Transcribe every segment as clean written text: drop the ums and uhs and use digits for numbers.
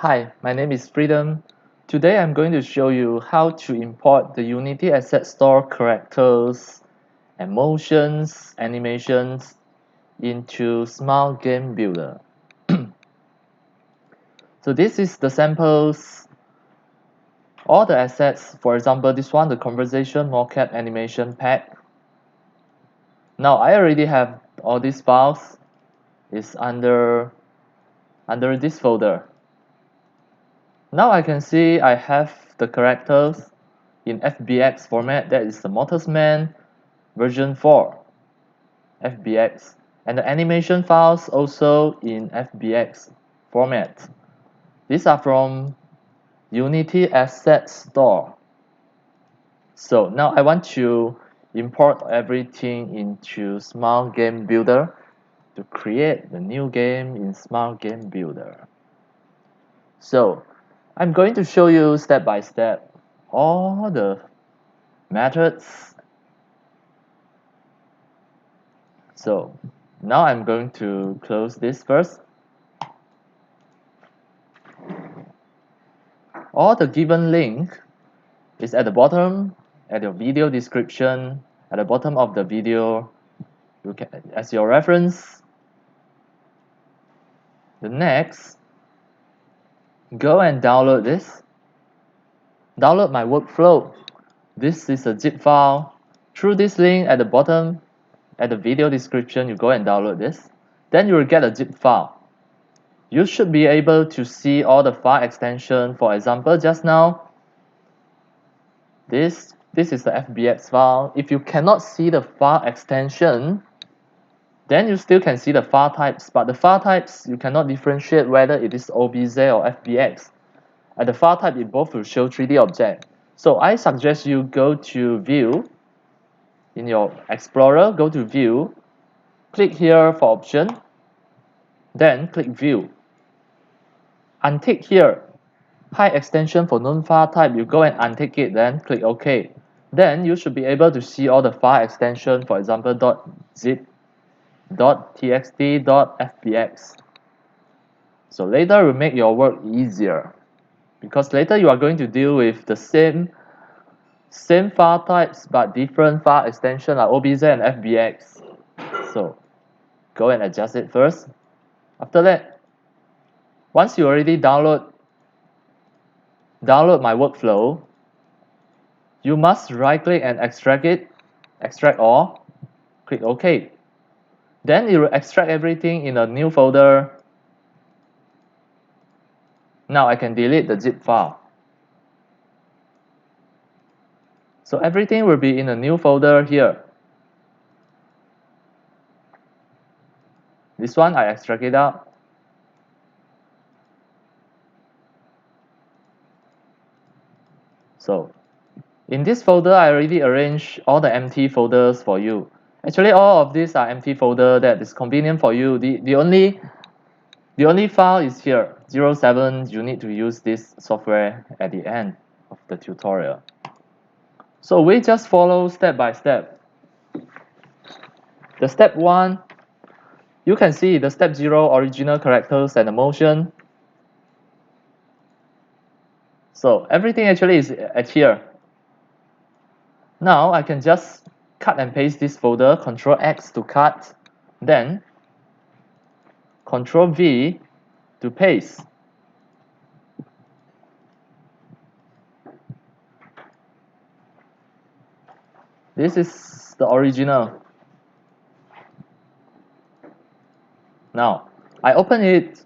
Hi, my name is Freedom. Today I'm going to show you how to import the Unity Asset Store characters, emotions, animations into Smart Game Builder. So this is the samples, all the assets, for example this one, the conversation mocap animation pack. Now I already have all these files, is under this folder. Now I can see I have the characters in FBX format, that is the Motorsman version 4 FBX, and the animation files also in FBX format. These are from Unity Asset Store. So now I want to import everything into Smart Game Builder to create the new game in Smart Game Builder. So I'm going to show you step by step all the methods. So now I'm going to close this first. All the given link is at the bottom, at your video description, at the bottom of the video, you can, as your reference. The next, go and download this. Download my workflow. This is a zip file. Through this link at the bottom, at the video description, you go and download this. Then you will get a zip file. You should be able to see all the file extension. For example, just now, this is the FBX file. If you cannot see the file extension, then you still can see the file types, but the file types you cannot differentiate whether it is OBJ or FBX. At the file type, it both will show 3D object. So I suggest you go to View. In your Explorer, go to View, click here for option, then click View. Untick here, hide extension for known file type, you go and untick it, then click OK. Then you should be able to see all the file extension, for example .zip, .txt, .fbx. So later will make your work easier, because later you are going to deal with the same file types but different file extension like OBJ and FBX. So go and adjust it first. After that, once you already download my workflow, you must right click and extract it, extract all, click OK. Then it will extract everything in a new folder. Now I can delete the zip file. So everything will be in a new folder here. This one I extract it out. So in this folder, I already arranged all the empty folders for you. Actually, all of these are empty folder that is convenient for you. The only file is here, 07. You need to use this software at the end of the tutorial. So we just follow step by step. The step 1, you can see the step 0, original characters and emotion. So everything actually is at here. Now I can just cut and paste this folder, Ctrl X to cut, then Ctrl V to paste. This is the original. Now I open it.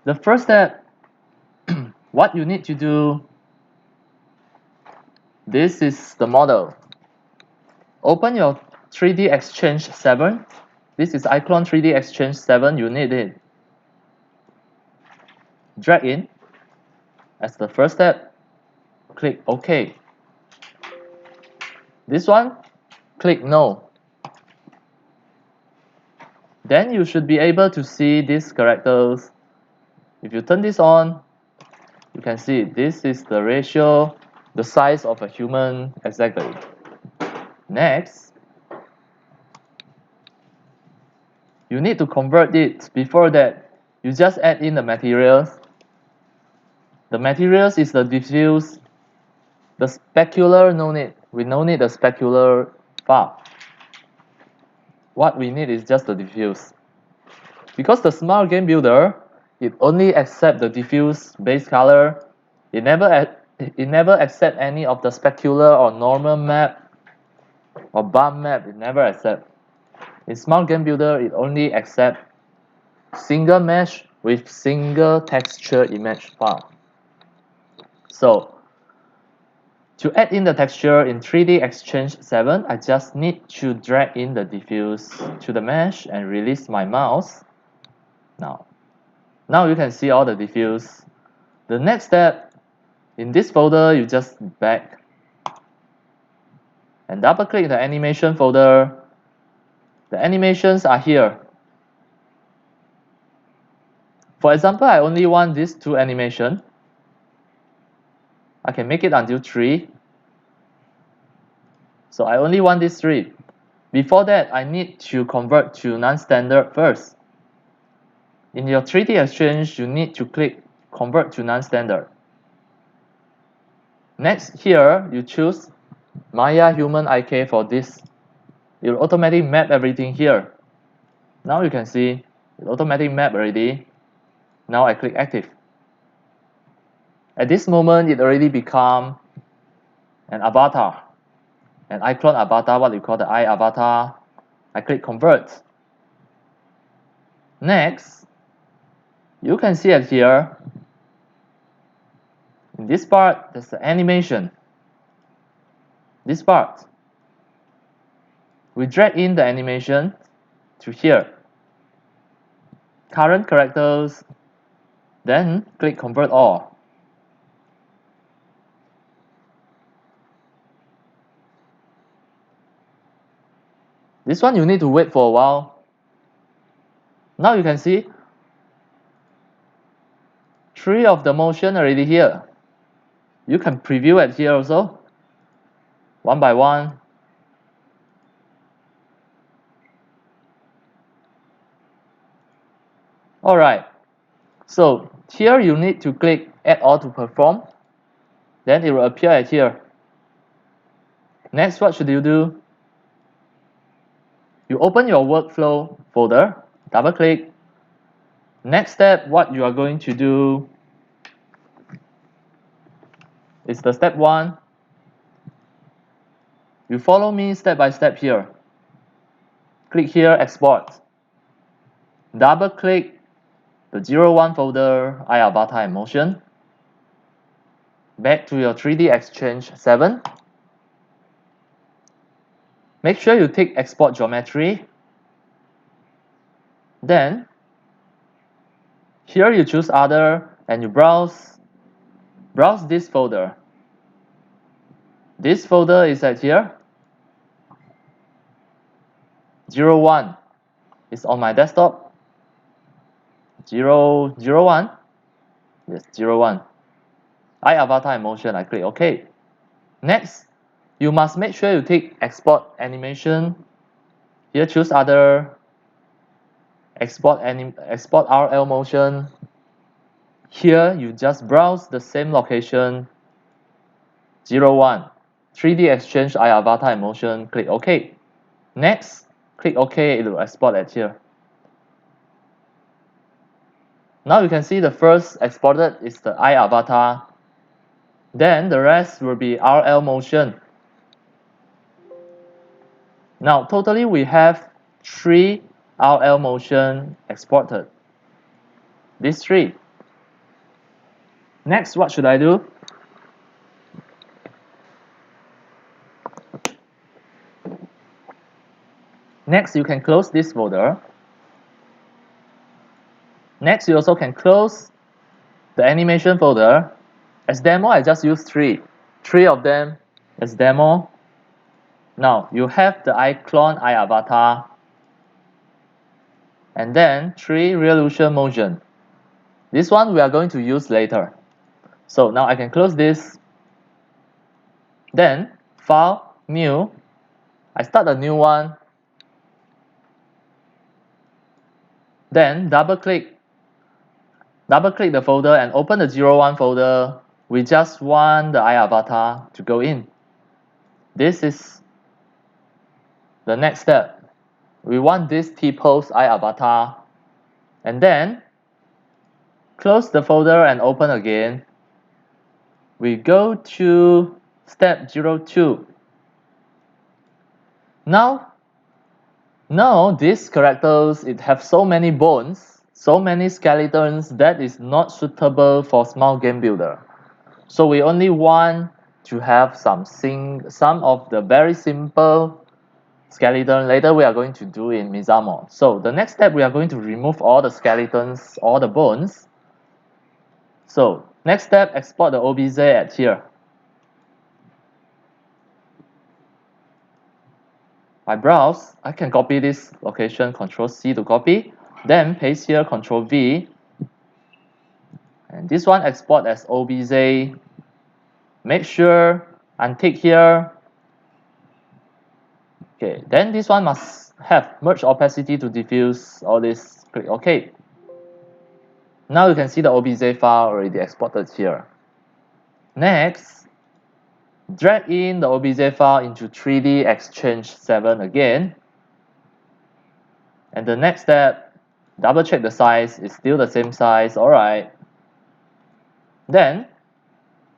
The first step, what you need to do, this is the model. Open your 3D Exchange 7. This is iClone 3D Exchange 7. You need it. Drag in as the first step. Click OK. This one, click No. Then you should be able to see these characters. If you turn this on, you can see this is the ratio, the size of a human exactly. Next, you need to convert it. Before that, you just add in the materials. The materials is the diffuse. The specular, no need. We no need the specular file. What we need is just the diffuse. Because the Smart Game Builder, it only accepts the diffuse base color. It never accepts any of the specular or normal map or bump map. It never accepts. In Smart Game Builder, it only accepts single mesh with single texture image file. So to add in the texture in 3D Exchange 7, I just need to drag in the diffuse to the mesh and release my mouse. Now you can see all the diffuse. The next step, in this folder, you just back and double click the animation folder. The animations are here. For example, I only want these 2 animations. I can make it until 3. So I only want these 3. Before that, I need to convert to non-standard first. In your 3D Exchange, you need to click Convert to Non-Standard. Next, here, you choose Maya Human IK for this. It will automatically map everything here. Now you can see it automatically map already. Now I click Active. At this moment, it already become an avatar. An iClone avatar, what you call the iAvatar. I click Convert. Next, you can see it here. In this part, there's the animation. This part. We drag in the animation to here. Current characters. Then click Convert All. This one you need to wait for a while. Now you can see 3 of the motion already here. You can preview it here also, one by one. Alright, so here you need to click Add All to perform. Then it will appear at here. Next, what should you do? You open your workflow folder, double click. Next step, what you are going to do is the step 1. You follow me step by step here. Click here, Export. Double click the 01 folder, iAvatar in motion. Back to your 3D Exchange 7. Make sure you tick Export Geometry. Then, here you choose Other and you browse this folder. This folder is at here. 01 is on my desktop. 001. Yes, 01. iAvatar in motion. I click OK. Next, you must make sure you tick Export Animation. Here choose Other. Export RL motion. Here you just browse the same location. 01. 3D Exchange iAvatar in motion. Click OK. Next, click OK. It will export at here. Now you can see the first exported is the iAvatar. Then the rest will be RL motion. Now totally we have 3 RL motion exported. These 3. Next, what should I do? Next, you can close this folder. Next, you also can close the animation folder. As demo, I just used 3. 3 of them as demo. Now, you have the iClone iAvatar. And then 3 Reallusion motion. This one we are going to use later. So now I can close this. Then, File, New. I start a new one. Then double click double click the folder and open the 01 folder. We just want the iAvatar to go in. This is the next step. We want this T-pose iAvatar, and then close the folder and open again. We go to step 02. Now these characters, it have so many bones, so many skeletons that is not suitable for small game builder. So we only want to have some of the very simple skeleton. Later we are going to do in Mixamo. So the next step, we are going to remove all the skeletons, all the bones. So next step, export the OBJ at here. I browse, I can copy this location, Ctrl C to copy, then paste here, Ctrl V, and this one export as OBJ. Make sure untick here. Okay, then this one must have merge opacity to diffuse all this. Click OK. Now you can see the OBJ file already exported here. Next, drag in the OBJ file into 3D Exchange 7 again. And the next step, double check the size, it's still the same size, alright. Then,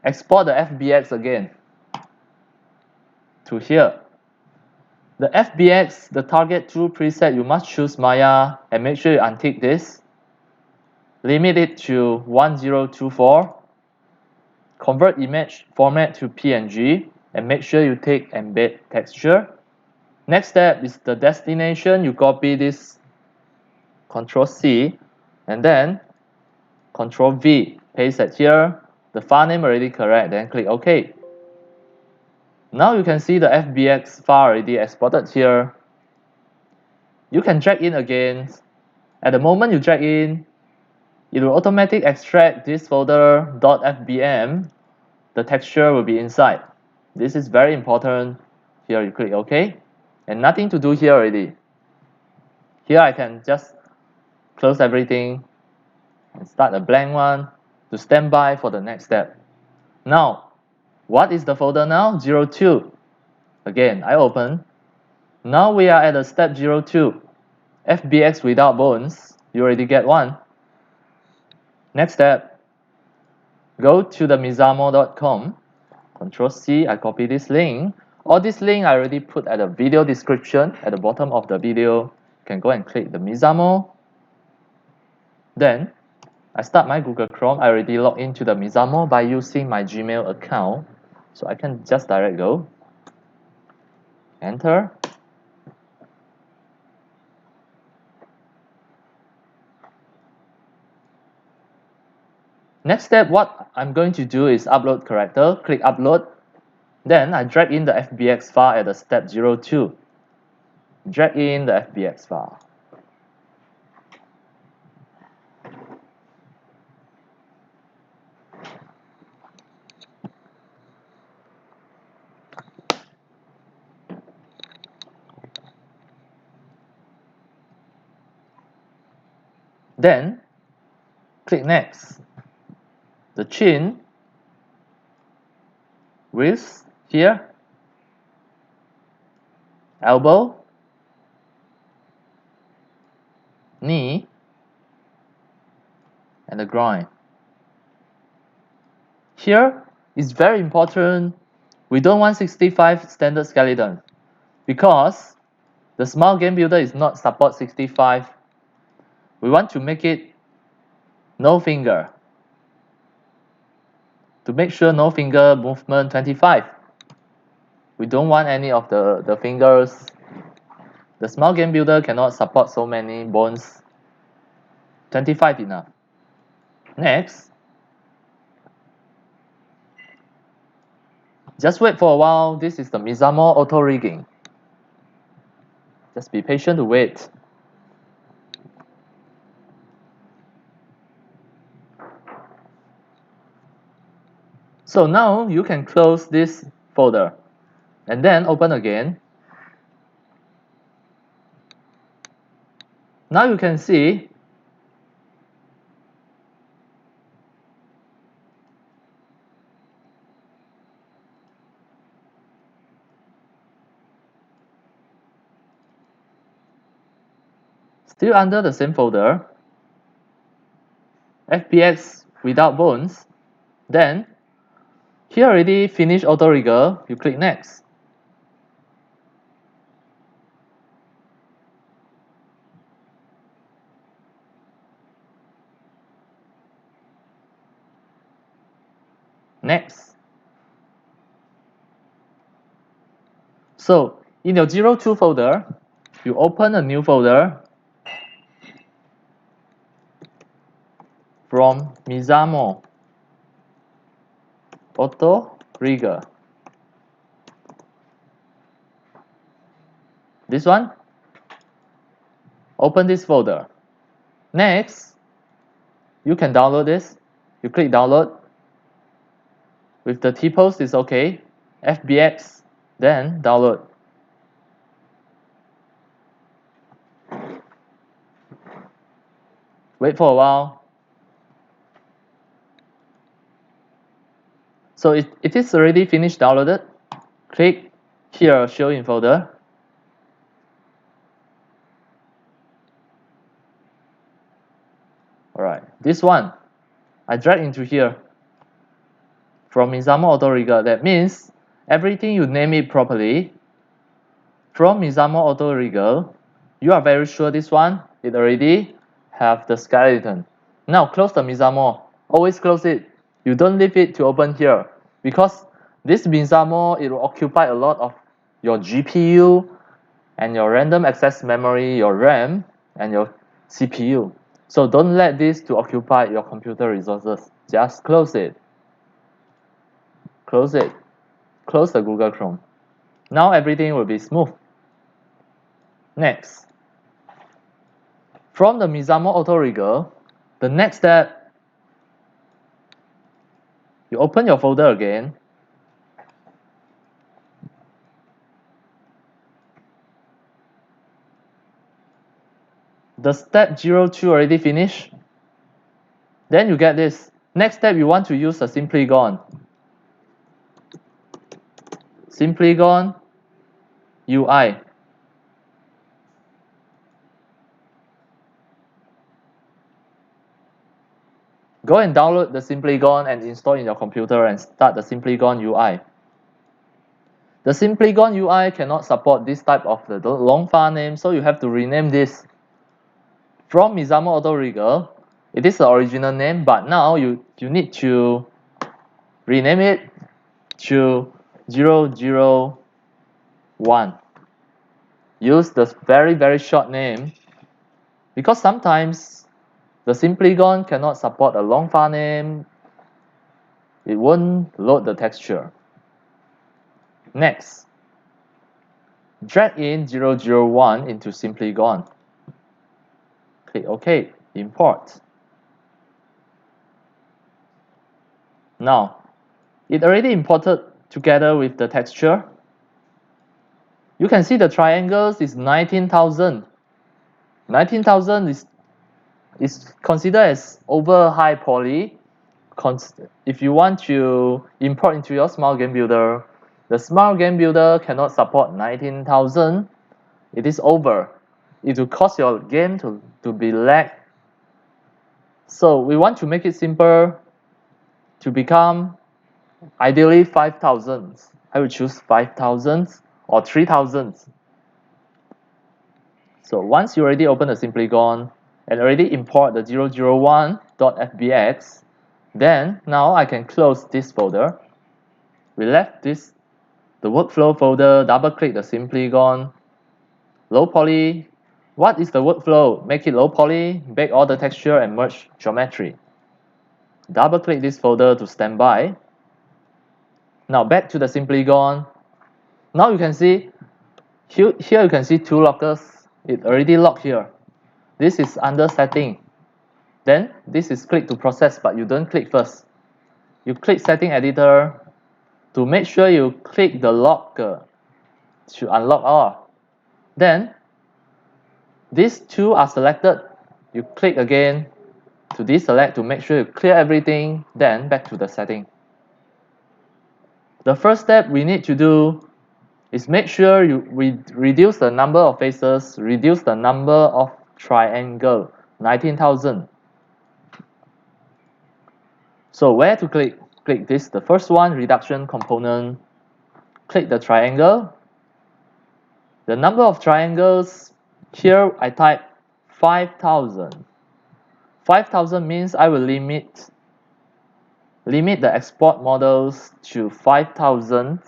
export the FBX again to here. The FBX, the target 2 preset, you must choose Maya and make sure you untick this. Limit it to 1024. Convert image format to PNG and make sure you take embed texture. Next step is the destination. You copy this, Ctrl C, and then Ctrl V, paste it here. The file name already correct, then click OK. Now you can see the FBX file already exported here. You can drag in again. At the moment you drag in, it will automatically extract this folder .fbm. The texture will be inside. This is very important. Here you click OK, and nothing to do here already. Here I can just close everything and start a blank one to stand by for the next step. Now, what is the folder now? 02. Again, I open. Now we are at the step 02. FBX without bones. You already get one. Next step, go to the Mixamo.com. Ctrl C, I copy this link. All this link I already put at the video description at the bottom of the video. You can go and click the Mixamo. Then I start my Google Chrome. I already logged into the Mixamo by using my Gmail account. So I can just direct go. Enter. Next step, what I'm going to do is upload character. Click upload. Then I drag in the FBX file at the step 02. Drag in the FBX file. Then click next. The chin, wrist here, elbow, knee, and the groin. Here is very important. We don't want 65 standard skeleton because the small game builder is not support 65. We want to make it no finger. To make sure no finger movement 25. We don't want any of the fingers. The small game builder cannot support so many bones. 25 enough. Next, just wait for a while. This is the Mixamo auto rigging. Just be patient to wait. So now you can close this folder and then open again. Now you can see Still under the same folder, FBX without bones. Then, here already finished auto rigger, you click next. Next. So, in your 02 folder, you open a new folder from Mixamo auto rigger. This one, open this folder. Next, you can download this. You click download. With the T-post is okay. FBX, then download. Wait for a while. So it is already finished downloaded. Click here, show in folder. Alright, this one, I drag into here from Mixamo auto rigger. That means everything you name it properly from Mixamo auto rigger, you are very sure this one, it already have the skeleton. Now close the Mixamo. Always close it. You don't leave it to open here because this Mixamo, it will occupy a lot of your GPU and your random access memory, your RAM and your CPU. So don't let this to occupy your computer resources. Just close it. Close it. Close the Google Chrome. Now everything will be smooth. Next. From the Mixamo auto rigger, the next step, you open your folder again. The step 02 already finished. Then you get this. Next step, you want to use a Simply Gone. Simply Gone UI. Go and download the Simply Gone and install in your computer and start the Simply Gone UI. The Simply Gone UI cannot support this type of the long file name, so you have to rename this. From Mixamo auto rigger, it is the original name, but now you need to rename it to 001. Use the very short name because sometimes the Simply Gone cannot support a long file name. It won't load the texture. Next, drag in 001 into Simply Gone. Click OK, import. Now, it already imported together with the texture. You can see the triangles is 19,000. 19,000 is considered as over high poly. If you want to import into your Smart Game Builder, the Smart Game Builder cannot support 19,000. It is over. It will cause your game to be lag. So we want to make it simple to become ideally 5,000. I will choose 5,000 or 3,000. So once you already open the Simply Gone and already import the 001.fbx, then now I can close this folder. We left this, the workflow folder, double click the Simply Gone, low poly. What is the workflow? Make it low poly, bake all the texture and merge geometry. Double click this folder to standby. Now back to the Simply Gone. Now you can see, here you can see two lockers. It already locked here. This is under setting. Then this is click to process, but you don't click first. You click setting editor to make sure you click the locker to unlock all. Then these two are selected. You click again to deselect to make sure you clear everything, then back to the setting. The first step we need to do is make sure we reduce the number of faces, reduce the number of triangle 19,000. So where to click? Click this, the first one, reduction component. Click the triangle. The number of triangles, here I type 5,000. 5,000 means I will limit the export models to 5,000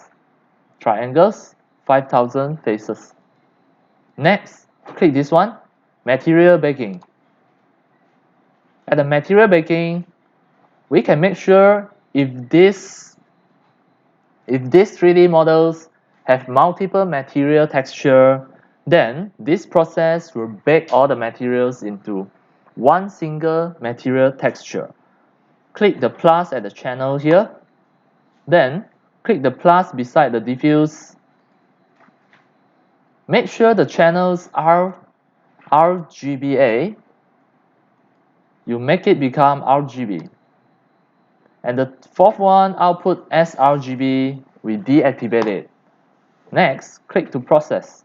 triangles, 5,000 faces. Next, click this one, material baking. At the material baking, we can make sure if these 3D models have multiple material texture, then this process will bake all the materials into one single material texture. Click the plus at the channel here, then click the plus beside the diffuse. Make sure the channels are RGBA. You make it become RGB. And the fourth one, output sRGB, we deactivate it. Next, click to process.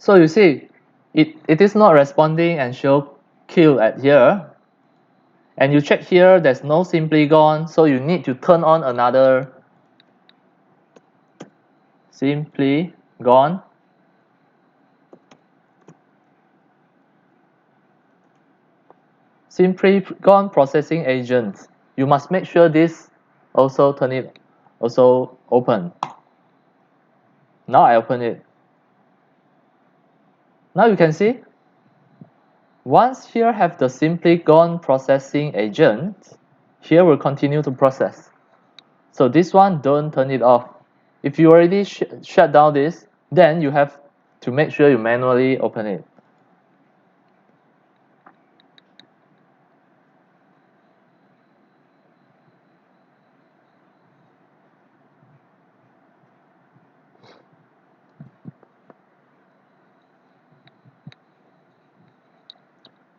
So you see, it is not responding and show kill at here. And you check here, there's no simply gone, so you need to turn on another simply gone. Simply gone processing agent. You must make sure this also open. Now I open it. Now you can see, once here have the simply gone processing agent, here will continue to process. So this one, don't turn it off. If you already shut down this, then you have to make sure you manually open it.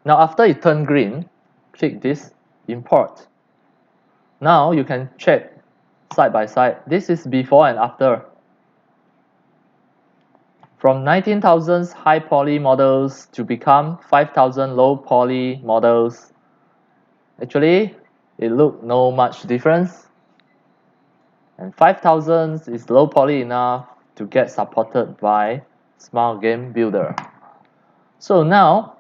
Now after it turned green, click this, import. Now you can check side by side. This is before and after. From 19,000 high poly models to become 5,000 low poly models. Actually, it look no much difference. And 5,000 is low poly enough to get supported by Smart Game Builder. So now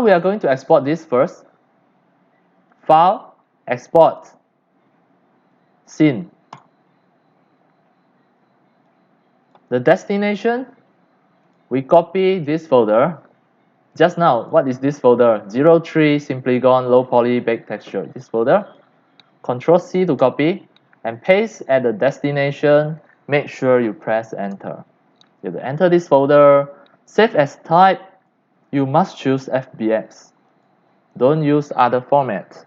we are going to export this first. File, export, scene. The destination, we copy this folder. Just now, what is this folder? 03 simply gone low poly baked texture. This folder. Control C to copy and paste at the destination. Make sure you press enter. You have to enter this folder. Save as type. You must choose FBX. Don't use other format.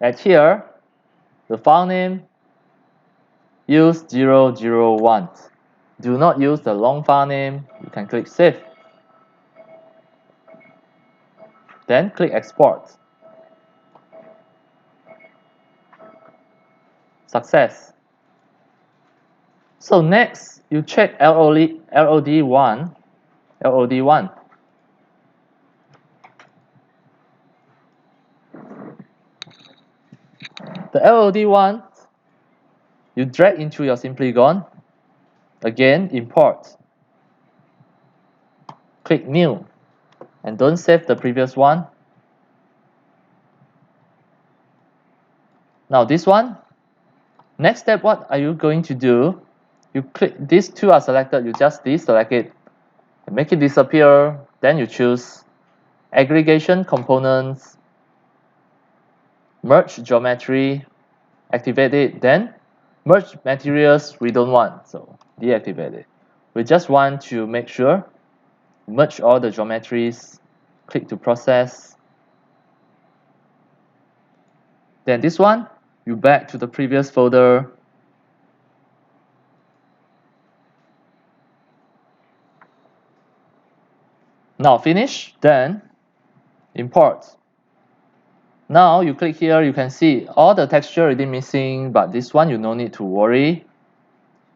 At here, the file name, use 001. Do not use the long file name. You can click save. Then click export. Success. So next, you check LOD1. The LOD1, you drag into your simply gone. Again, import. Click new. And don't save the previous one. Now this one. Next step, what are you going to do? You click, these two are selected, you just deselect it and make it disappear. Then you choose aggregation components, merge geometry, activate it, then merge materials we don't want, so deactivate it. We just want to make sure, merge all the geometries, click to process. Then this one, you back to the previous folder. Now finish, then import. Now you click here, you can see all the texture already missing, but this one you no need to worry.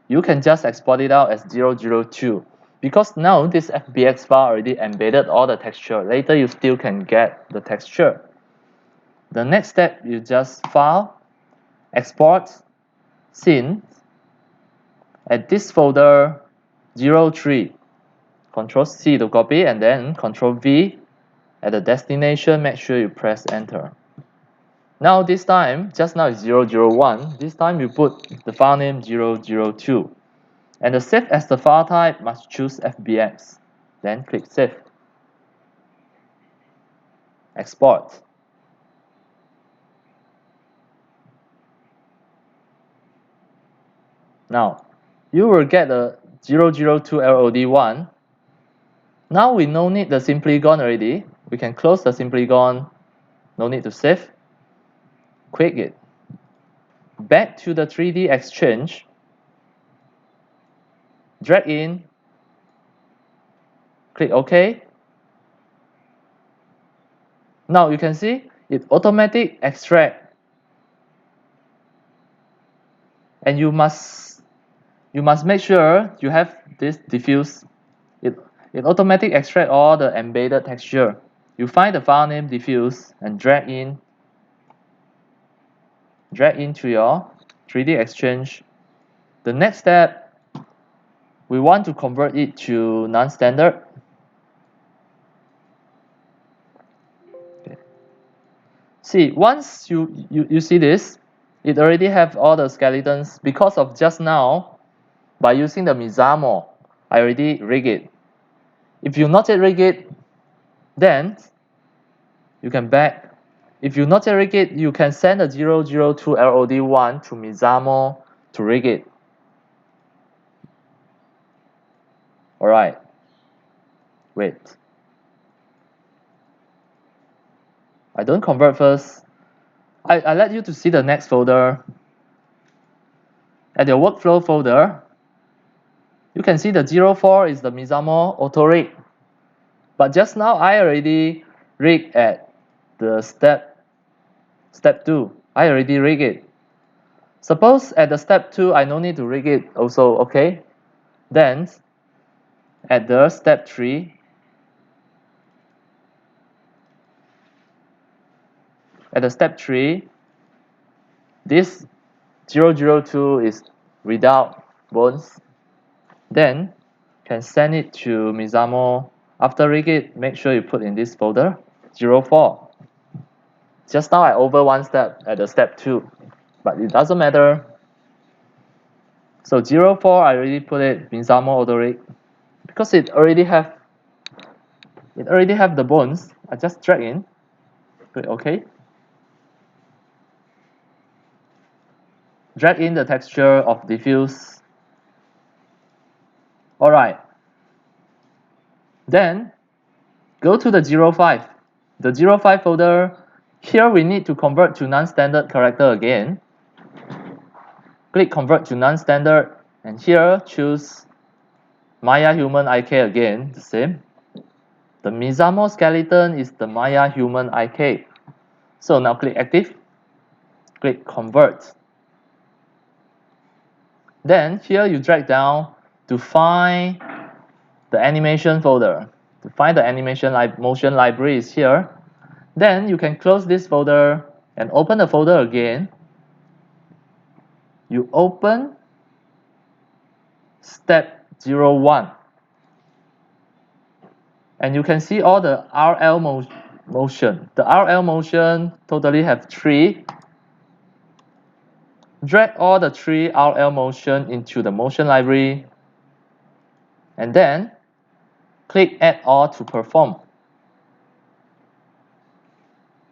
You can just export it out as 002 because now this FBX file already embedded all the texture. Later you still can get the texture. The next step, you just file, export, scene, at this folder 03. Control C to copy and then Control V. At the destination, make sure you press enter. Now this time, just now it's 001. This time you put the file name 002. And the save as the file type must choose FBX. Then click save. Export. Now, you will get a 002 LOD1. Now we no need the Simplygon already. We can close the Simplygon. No need to save. Quick it. Back to the 3D Exchange. Drag in. Click OK. Now you can see it automatic extract. And you must make sure you have this diffuse. It automatic extract all the embedded texture. You find the file name diffuse and drag into your 3D Exchange. The next step, we want to convert it to non-standard. Okay. See, once you see this, it already have all the skeletons because of just now. By using the Mixamo, I already rig it. If you not yet rig it, then you can back. If you not yet rig it, you can send a 002 LOD1 to Mixamo to rig it. Alright. Wait. I don't convert first. I let you to see the next folder. At your workflow folder, you can see the 04 is the Mixamo auto rig. But just now I already rig at the step 2. I already rig it. Suppose at the step 2 I no need to rig it also, okay? Then at the step 3, this 002 is without bones. Then can send it to Mixamo. After rig it, make sure you put in this folder 04. Just now I over one step at the step 2, but it doesn't matter. So 04 I already put it Mixamo auto rig because it already have the bones. I just drag in. Click OK. Drag in the texture of diffuse. Alright. Then go to the 05. The 05 folder. Here we need to convert to non-standard character again. Click convert to non-standard and here choose Maya human IK again, the same. The Mixamo skeleton is the Maya human IK. So now click active. Click convert. Then here you drag down to find the animation folder. To find the animation motion library is here. Then you can close this folder and open the folder again. You open step 01. And you can see all the RL motion. The RL motion totally have 3. Drag all the 3 RL motion into the motion library. And then click add all to perform.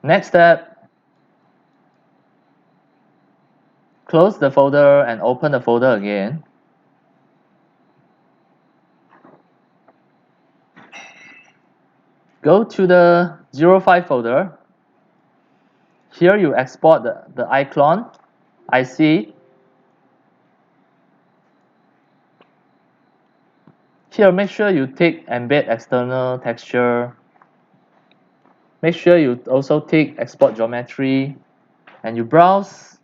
Next step, close the folder and open the folder again. Go to the 05 folder. Here you export the iClone, IC. Here make sure you tick embed external texture. Make sure you also tick export geometry and you browse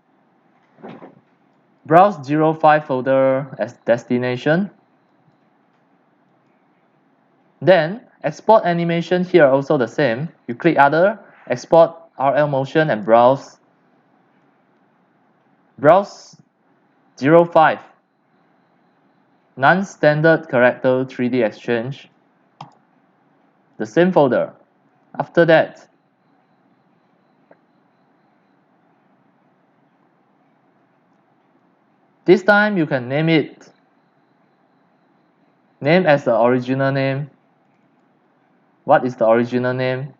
05 folder as destination. Then export animation here also the same. You click other, export RL motion and browse 05 non-standard character 3D exchange, the same folder. After that, this time you can name it. Name as the original name. What is the original name?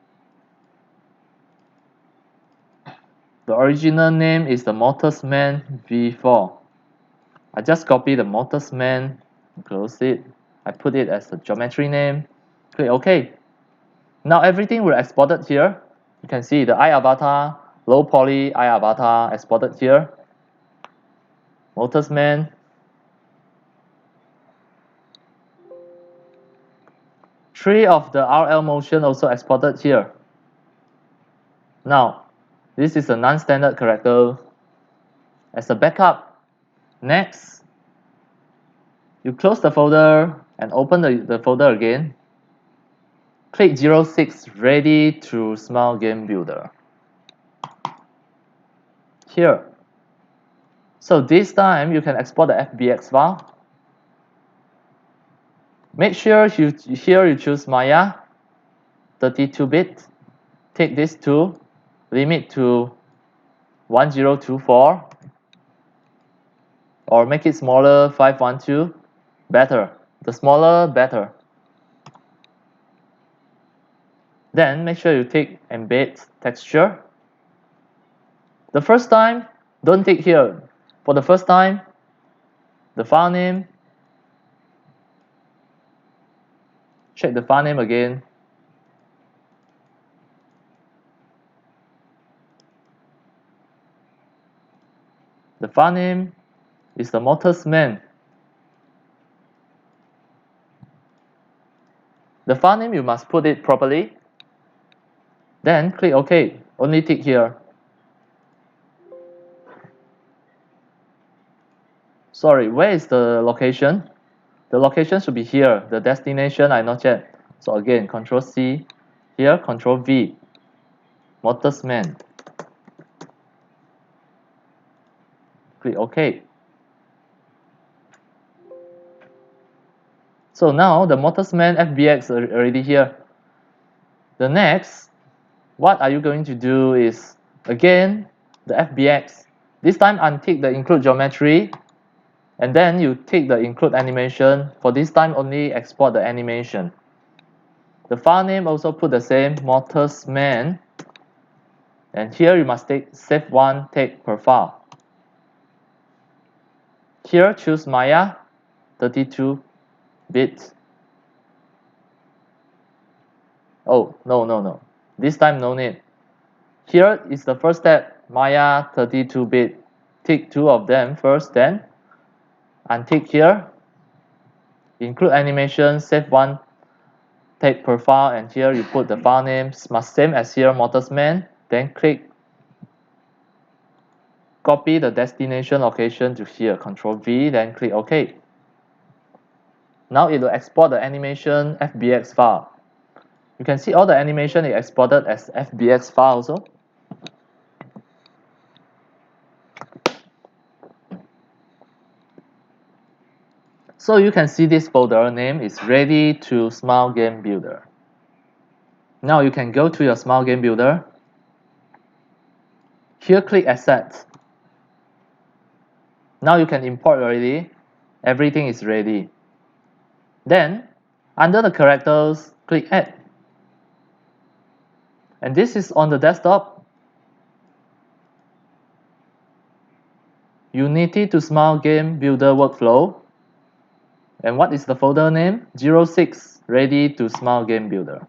The original name is the Motorsman V4. I just copy the Motorsman, close it. I put it as the geometry name. Click OK. Now everything will exported here. You can see the iAvatar, low poly iAvatar exported here. Motorsman. Three of the RL motion also exported here. Now, this is a non-standard character. As a backup, next, you close the folder and open the folder again. Click 06 Ready to Smile Game Builder. Here. So this time you can export the FBX file. Make sure here you choose Maya 32-bit. Take this to limit to 1024 or make it smaller 512. Better. The smaller, better. Then make sure you take embed texture. The first time, don't take here. For the first time, the file name. Check the file name again. The file name is the Motorsman. The file name you must put it properly. Then click OK. Only tick here. Sorry, where is the location? The location should be here. The destination I not yet. So again, Control C. Here, Control V. Motorsman. Click OK. So now the Motorsman FBX already here. The next, what are you going to do is, again, the FBX. This time untick the include geometry. And then you tick the include animation. For this time only export the animation. The file name also put the same, Motorsman. And here you must take save one take per file. Here choose Maya 32-bit. Oh, no. This time no need. Here is the first step, Maya 32-bit. Tick two of them first, then untick here. Include animation, save one take per file, and here you put the file name, must same as here, Motorsman. Then click copy the destination location to here, Control V, then click OK. Now it will export the animation FBX file. You can see all the animation is exported as FBX file also. So you can see this folder name is Ready to Smile Game Builder. Now you can go to your Smile Game Builder. Here click Asset. Now you can import already. Everything is ready. Then, under the characters, click Add. And this is on the desktop. Unity to Smile Game Builder workflow. And what is the folder name? 06 Ready to Smile Game Builder.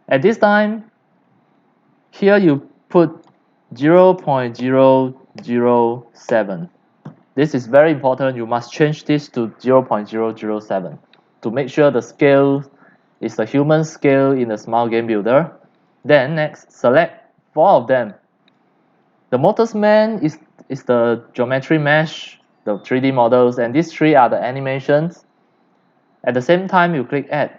At this time, here you put 0.007. This is very important. You must change this to 0.007 to make sure the scale is the human scale in the Smile Game Builder. Then next, select 4 of them. The Motorsman is the geometry mesh, the 3D models, and these 3 are the animations. At the same time, you click Add.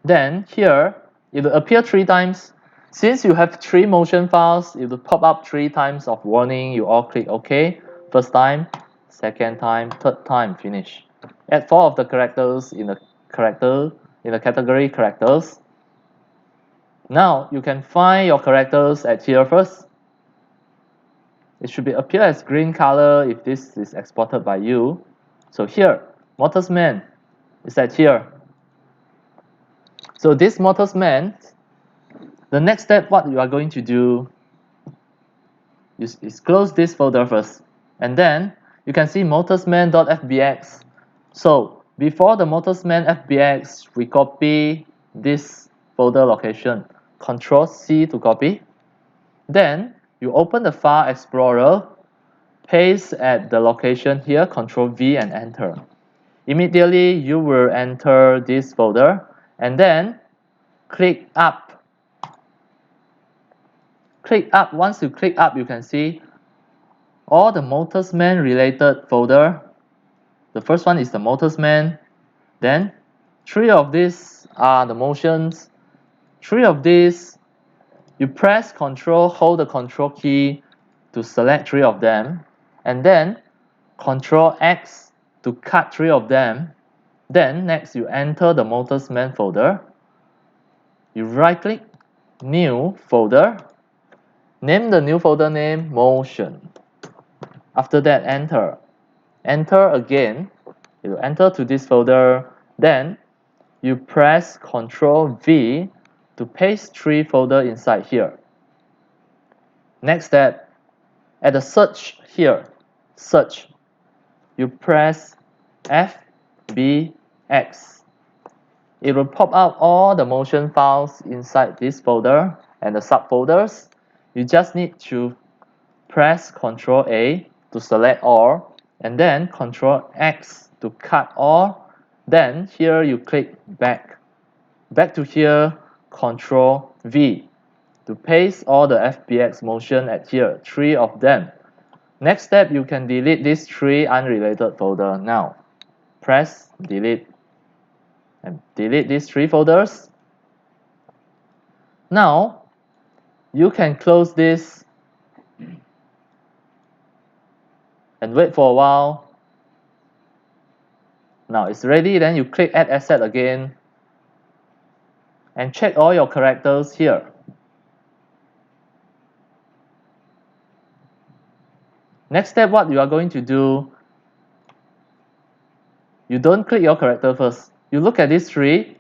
Then here, it will appear 3 times. Since you have 3 motion files, it will pop up 3 times of warning. You all click OK. First time, second time, third time, finish. Add 4 of the characters in the category characters. Now you can find your characters at here first. It should appear as green color if this is exported by you. So here, Motorsman is at here. So this Motorsman, the next step what you are going to do is close this folder first. And then you can see motorsman.fbx. So before the motorsman.fbx, we copy this folder location. Ctrl C to copy. Then you open the File Explorer, paste at the location here, Ctrl V and enter. Immediately you will enter this folder and then click up. Click up. Once you click up, you can see all the Motorsman related folder. The first one is the Motorsman. Then 3 of these are the motions. 3 of these, you press Ctrl, hold the Ctrl key to select 3 of them, and then Ctrl X to cut 3 of them. Then next you enter the Motorsman folder. You right click, new folder. Name the new folder name Motion. After that, enter. Enter again. You enter to this folder. Then you press Ctrl V to paste 3 folder inside here. Next step, at the search here, search, you press FBX. It will pop out all the motion files inside this folder and the subfolders. You just need to press Ctrl A to select all, and then Ctrl X to cut all. Then here you click back. Back to here, Ctrl V to paste all the FBX motion at here, 3 of them. Next step, you can delete these 3 unrelated folder. Now, press delete and delete these 3 folders. Now, you can close this and wait for a while. Now it's ready, then you click Add Asset again and check all your characters here. Next step, what you are going to do, you don't click your character first. You look at these 3.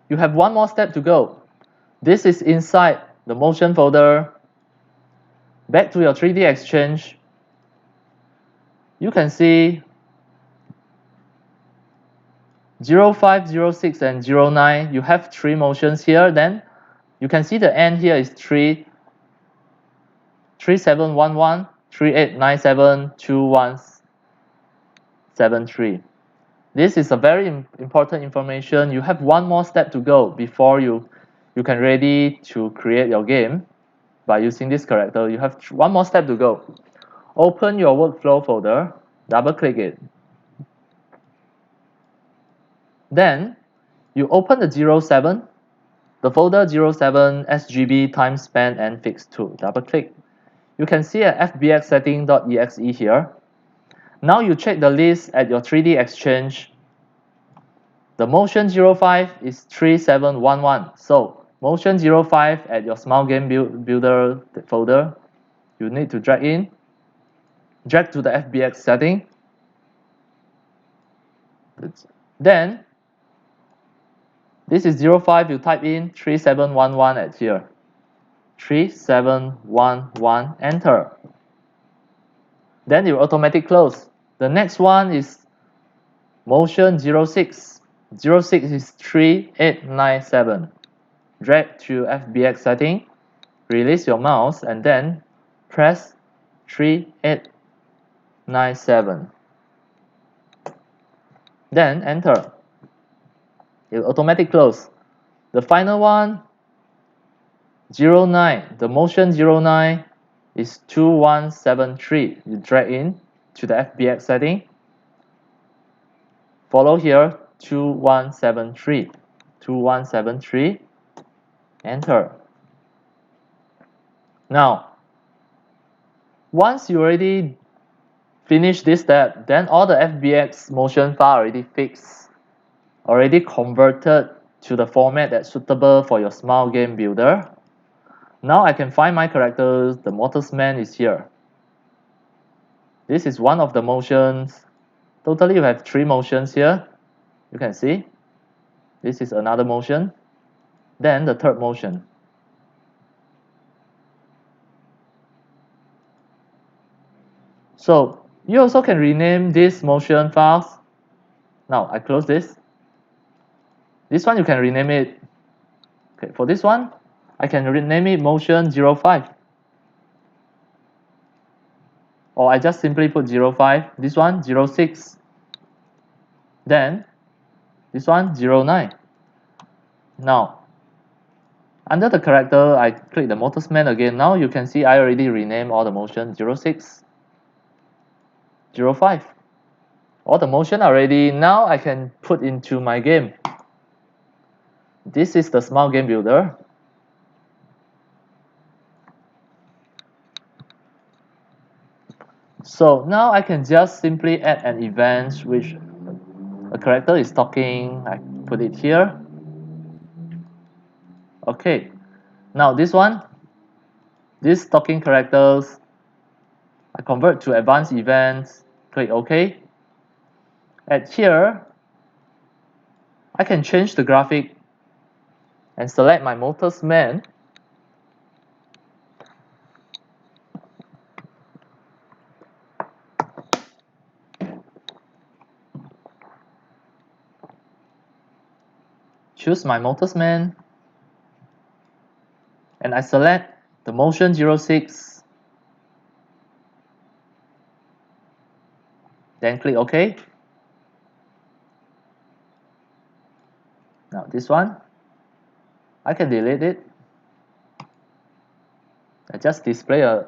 You have one more step to go. This is inside the motion folder. Back to your 3D Exchange. You can see 05, 06, and 09. You have 3 motions here. Then you can see the end here is 3711, 3897, 2173. This is a very important information. You have one more step to go before you can ready to create your game by using this character. You have one more step to go. Open your workflow folder, double click it. Then you open the 07, the folder 07 SGB time span and fix 2. Double click. You can see a FBX setting.exe here. Now you check the list at your 3D Exchange. The motion 05 is 3711. So motion 05 at your Smile Game Builder folder, you need to drag in. Drag to the FBX setting. Then This is 05, you type in 3711 at here. 3711, enter. Then you automatically close. The next one is motion 06. 06 is 3897. Drag to FBX setting, release your mouse, and then press 3897. Then enter. It will automatically close. The final one, 09. The motion 09 is 2173. You drag in to the FBX setting. Follow here 2173. 2173. Enter. Now, once you already finish this step, then all the FBX motion file already fixed, already converted to the format that's suitable for your Smile Game Builder. Now I can find my characters. The Motorsman is here. This is one of the motions. Totally you have 3 motions here. You can see. This is another motion. Then the third motion. So you also can rename these motion files. Now I close this. This one you can rename it. Okay, for this one, I can rename it motion 05. Or I just simply put 05. This one 06. Then this one 09. Now, under the character, I click the Motorsman again. Now you can see I already renamed all the motion 06, 05. All the motion already. Now I can put into my game. This is the Smile Game Builder. So now I can just simply add an event which a character is talking. I put it here. Okay. Now this one, these talking characters, I convert to advanced events. Click OK. At here, I can change the graphic and select my Motorsman. Choose my Motorsman. And I select the motion 06. Then click OK. Now this one, I can delete it. I just display a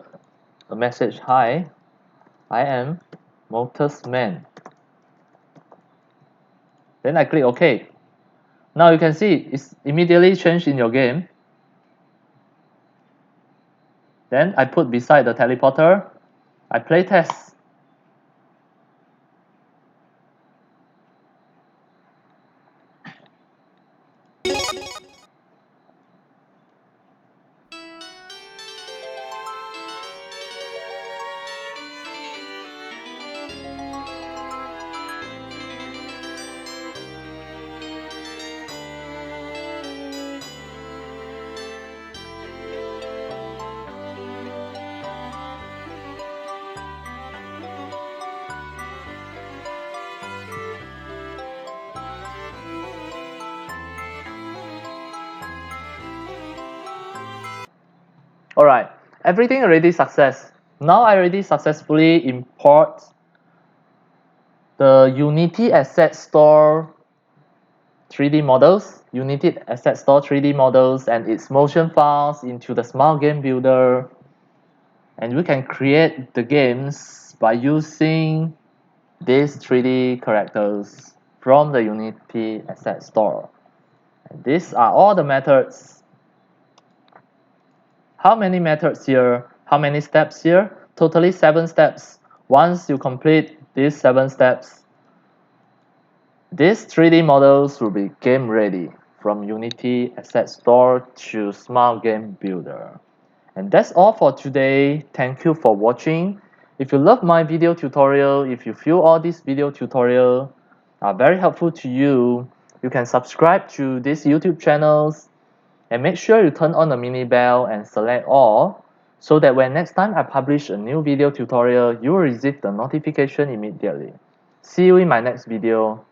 message, hi, I am Motorsman. Then I click OK. Now you can see it's immediately changed in your game. Then I put beside the teleporter, I play test. Alright, everything already success. Now I already successfully import the Unity Asset Store 3D models, Unity Asset Store 3D models and its motion files into the Smile Game Builder. And we can create the games by using these 3D characters from the Unity Asset Store. And these are all the methods. How many methods here? How many steps here? Totally 7 steps. Once you complete these 7 steps, these 3D models will be game ready from Unity Asset Store to Smile Game Builder. And that's all for today. Thank you for watching. If you love my video tutorial, if you feel all these video tutorials are very helpful to you, You can subscribe to these YouTube channels and make sure you turn on the mini bell and select all so that when next time I publish a new video tutorial, you will receive the notification immediately. See you in my next video.